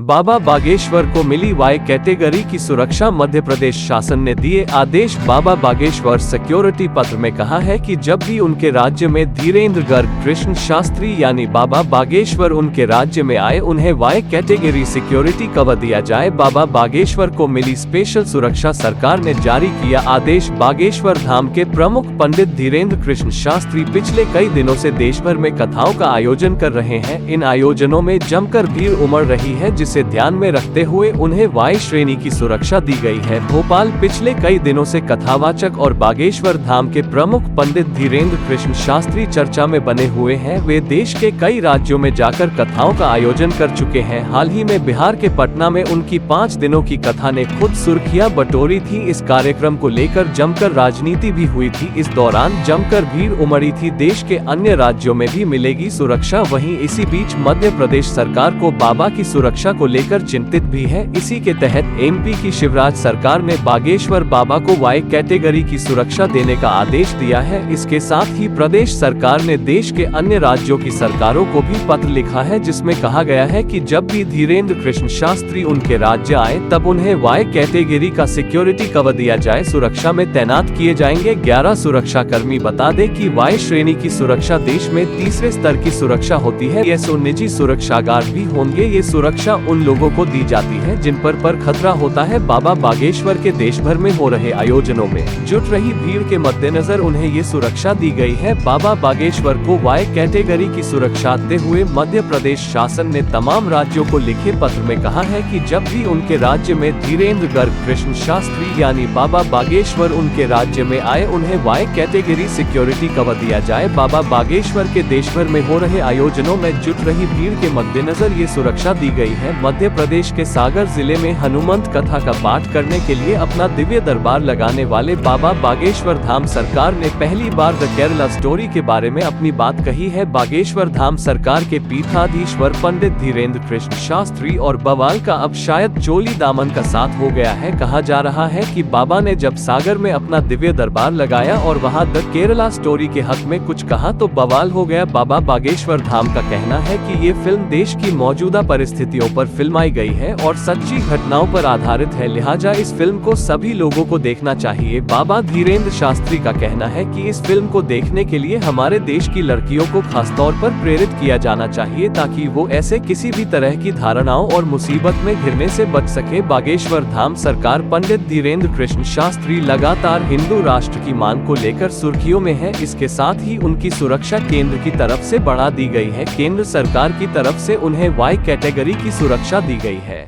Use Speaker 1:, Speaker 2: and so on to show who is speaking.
Speaker 1: बाबा बागेश्वर को मिली Y category की सुरक्षा। मध्य प्रदेश शासन ने दिए आदेश। बाबा बागेश्वर सिक्योरिटी पत्र में कहा है कि जब भी उनके राज्य में धीरेन्द्र गर्ग कृष्ण शास्त्री यानी बाबा बागेश्वर उनके राज्य में आए, उन्हें वाई कैटेगरी सिक्योरिटी कवर दिया जाए। बाबा बागेश्वर को मिली स्पेशल सुरक्षा। सरकार ने जारी किया आदेश। बागेश्वर धाम के प्रमुख पंडित धीरेन्द्र कृष्ण शास्त्री पिछले कई दिनों से देश भर में कथाओं का आयोजन कर रहे हैं। इन आयोजनों में जमकर भीड़ उमड़ रही है, जिसे ध्यान में रखते हुए उन्हें वाई श्रेणी की सुरक्षा दी गई है। भोपाल पिछले कई दिनों से कथावाचक और बागेश्वर धाम के प्रमुख पंडित धीरेन्द्र कृष्ण शास्त्री चर्चा में बने हुए हैं। वे देश के कई राज्यों में जाकर कथाओं का आयोजन कर चुके हैं। हाल ही में बिहार के पटना में उनकी 5 दिनों की कथा ने खुद सुर्खियां बटोरी थी। इस कार्यक्रम को लेकर जमकर राजनीति भी हुई थी। इस दौरान जमकर भीड़ उमड़ी थी। देश के अन्य राज्यों में भी मिलेगी सुरक्षा। वहीं इसी बीच मध्य प्रदेश सरकार को बाबा की सुरक्षा को लेकर चिंतित भी है। इसी के तहत एमपी की शिवराज सरकार ने बागेश्वर बाबा को वाई कैटेगरी की सुरक्षा देने का आदेश दिया है। इसके साथ ही प्रदेश सरकार ने देश के अन्य राज्यों की सरकारों को भी पत्र लिखा है, जिसमें कहा गया है कि जब भी धीरेन्द्र कृष्ण शास्त्री उनके राज्य आए, तब उन्हें वाई कैटेगरी का सिक्योरिटी कवर दिया जाए। सुरक्षा में तैनात किए जाएंगे 11 सुरक्षा कर्मी। बता दें कि वाई श्रेणी की सुरक्षा देश में तीसरे स्तर की सुरक्षा होती है। ये निजी सुरक्षागार भी होंगे। ये सुरक्षा उन लोगों को दी जाती है जिन पर खतरा होता है। बाबा बागेश्वर के देश भर में हो रहे आयोजनों में जुट रही भीड़ के मद्देनजर उन्हें ये सुरक्षा दी गई है। बाबा बागेश्वर को वाई कैटेगरी की सुरक्षा देते हुए मध्य प्रदेश शासन ने तमाम राज्यों को लिखे पत्र में कहा है कि जब भी उनके राज्य में धीरेन्द्र गर्ग कृष्ण शास्त्री यानी बाबा बागेश्वर उनके राज्य में आए, उन्हें वाई कैटेगरी सिक्योरिटी कवर दिया जाए। बाबा बागेश्वर के देश भर में हो रहे आयोजनों में जुट रही भीड़ के मद्देनजर ये सुरक्षा दी गई है। मध्य प्रदेश के सागर जिले में हनुमंत कथा का पाठ करने के लिए अपना दिव्य दरबार लगाने वाले बाबा बागेश्वर धाम सरकार ने पहली बार द केरला स्टोरी के बारे में अपनी बात कही है। बागेश्वर धाम सरकार के पीठाधीश्वर पंडित धीरेन्द्र कृष्ण शास्त्री और बवाल का अब शायद चोली दामन का साथ हो गया है। कहा जा रहा है कि बाबा ने जब सागर में अपना दिव्य दरबार लगाया और वहां द केरला स्टोरी के हक में कुछ कहा तो बवाल हो गया। बाबा बागेश्वर धाम का कहना है कि ये फिल्म देश की मौजूदा परिस्थितियों पर फिल्माई गई है और सच्ची घटनाओं पर आधारित है, लिहाजा इस फिल्म को सभी लोगों को देखना चाहिए। बाबा धीरेन्द्र शास्त्री का कहना है कि इस फिल्म को देखने के लिए हमारे देश की लड़कियों को खासतौर पर प्रेरित किया जाना चाहिए, ताकि वो ऐसे किसी भी तरह की धारणाओं और मुसीबत में घिरने से बच सके। बागेश्वर धाम सरकार पंडित धीरेन्द्र कृष्ण शास्त्री लगातार हिंदू राष्ट्र की मांग को लेकर सुर्खियों में है। इसके साथ ही उनकी सुरक्षा केंद्र की तरफ से बढ़ा दी गई है। केंद्र सरकार की तरफ से उन्हें वाई कैटेगरी की सुरक्षा दी गई है।